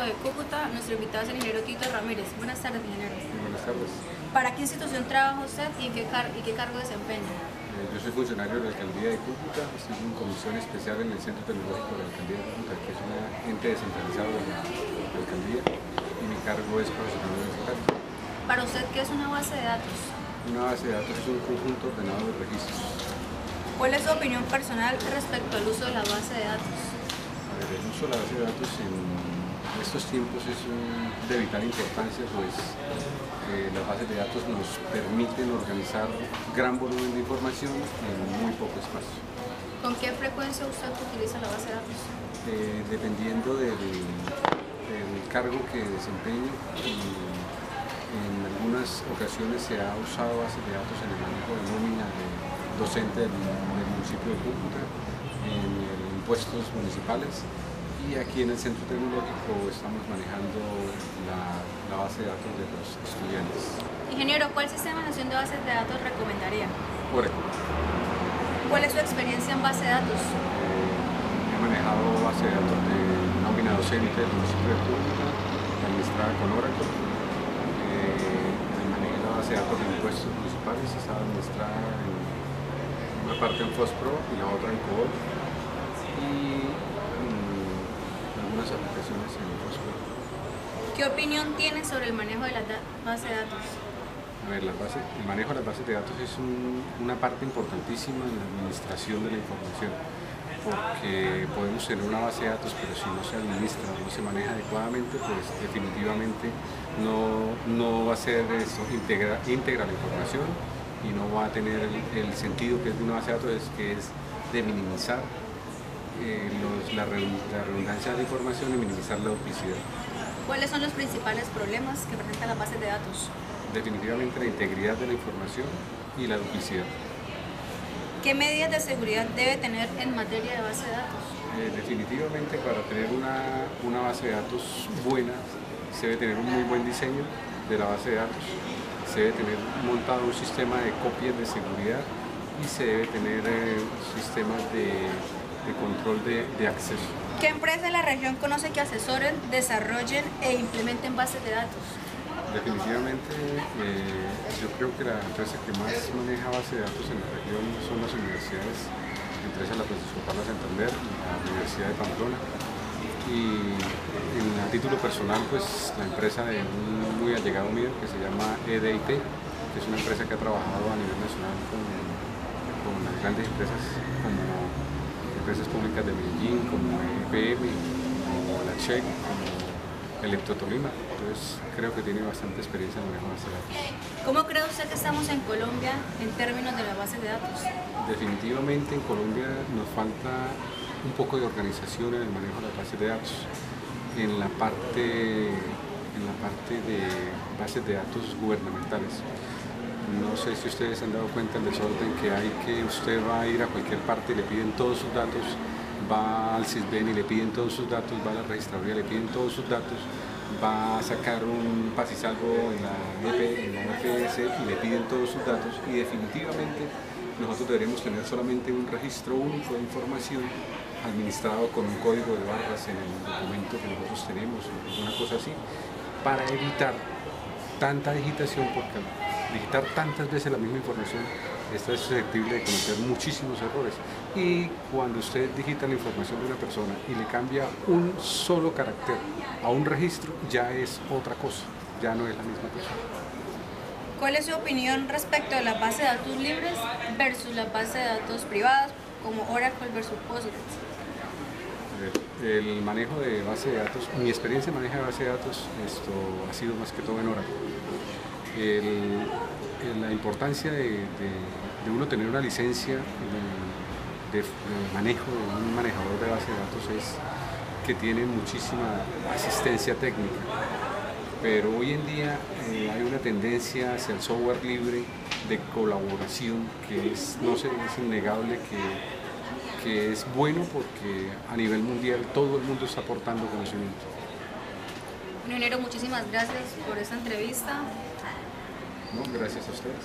Tecnológico de Cúcuta. Nuestro invitado es el ingeniero Tito Ramírez. Buenas tardes, ingeniero. Buenas tardes. ¿Para qué institución trabaja usted y qué cargo desempeña? Yo soy funcionario de la Alcaldía de Cúcuta, estoy en comisión especial en el Centro Tecnológico de la Alcaldía de Cúcuta, que es un ente descentralizado de la Alcaldía, y mi cargo es profesional universitario. ¿Para usted qué es una base de datos? Una base de datos es un conjunto ordenado de registros. ¿Cuál es su opinión personal respecto al uso de la base de datos? El uso de la base de datos en estos tiempos es de vital importancia, pues las bases de datos nos permiten organizar gran volumen de información en muy poco espacio. ¿Con qué frecuencia usted utiliza la base de datos? Dependiendo del cargo que desempeñe, y en algunas ocasiones se ha usado bases de datos en el manejo de nómina de docente del municipio de Cúcuta, en impuestos municipales, y aquí en el Centro Tecnológico estamos manejando la base de datos de los estudiantes. Ingeniero, ¿cuál sistema de gestión de bases de datos recomendaría? Oracle. ¿Cuál es su experiencia en base de datos? He manejado base de datos de nómina docente del municipio de Cúcuta, administrada con Oracle. Manejé la base de datos de impuestos municipales, estaba administrada en una parte en Fospro y la otra en COBOL, y algunas aplicaciones en Fospro. ¿Qué opinión tiene sobre el manejo de la base de datos? A ver, el manejo de las bases de datos es una parte importantísima en la administración de la información, porque podemos tener una base de datos, pero si no se administra o no se maneja adecuadamente, pues definitivamente no va a ser íntegra la información, y no va a tener el sentido que es de una base de datos, que es de minimizar la redundancia de la información y minimizar la duplicidad. ¿Cuáles son los principales problemas que presentan las bases de datos? Definitivamente la integridad de la información y la duplicidad. ¿Qué medidas de seguridad debe tener en materia de base de datos? Definitivamente, para tener una base de datos buena, se debe tener un muy buen diseño de la base de datos, se debe tener montado un sistema de copias de seguridad, y se debe tener sistemas de control de acceso. ¿Qué empresa de la región conoce que asesoren, desarrollen e implementen bases de datos? Definitivamente, yo creo que la empresa que más maneja base de datos en la región son las universidades, entre esas la Francisco Pablo Santander y la Universidad de Pamplona. Y a título personal, pues la empresa de un muy allegado mío, que se llama EDIT, que es una empresa que ha trabajado a nivel nacional con las grandes empresas como empresas públicas de Medellín, como EPM, como la CHEC, como Electrotolima. Entonces creo que tiene bastante experiencia en el manejo de bases de datos. ¿Cómo cree usted que estamos en Colombia en términos de la base de datos? Definitivamente en Colombia nos falta un poco de organización en el manejo de las bases de datos. En la parte de bases de datos gubernamentales. No sé si ustedes se han dado cuenta del desorden que hay, que usted va a ir a cualquier parte y le piden todos sus datos, va al CISBEN y le piden todos sus datos, va a la registraduría y le piden todos sus datos, va a sacar un paz y salvo en la EPS y le piden todos sus datos, y definitivamente nosotros deberíamos tener solamente un registro único de información administrado con un código de barras en el documento que nosotros tenemos, una cosa así, para evitar tanta digitación, porque al digitar tantas veces la misma información, esta es susceptible de cometer muchísimos errores. Y cuando usted digita la información de una persona y le cambia un solo carácter a un registro, ya es otra cosa, ya no es la misma persona. ¿Cuál es su opinión respecto a las bases de datos libres versus las bases de datos privadas, como Oracle versus Postgres? El manejo de base de datos, mi experiencia en manejo de base de datos, ha sido más que todo en Oracle. La importancia de uno tener una licencia de manejo de un manejador de base de datos es que tiene muchísima asistencia técnica, pero hoy en día hay una tendencia hacia el software libre de colaboración que es innegable, que es bueno, porque a nivel mundial todo el mundo está aportando conocimiento. Ingeniero, muchísimas gracias por esta entrevista. No, gracias a ustedes.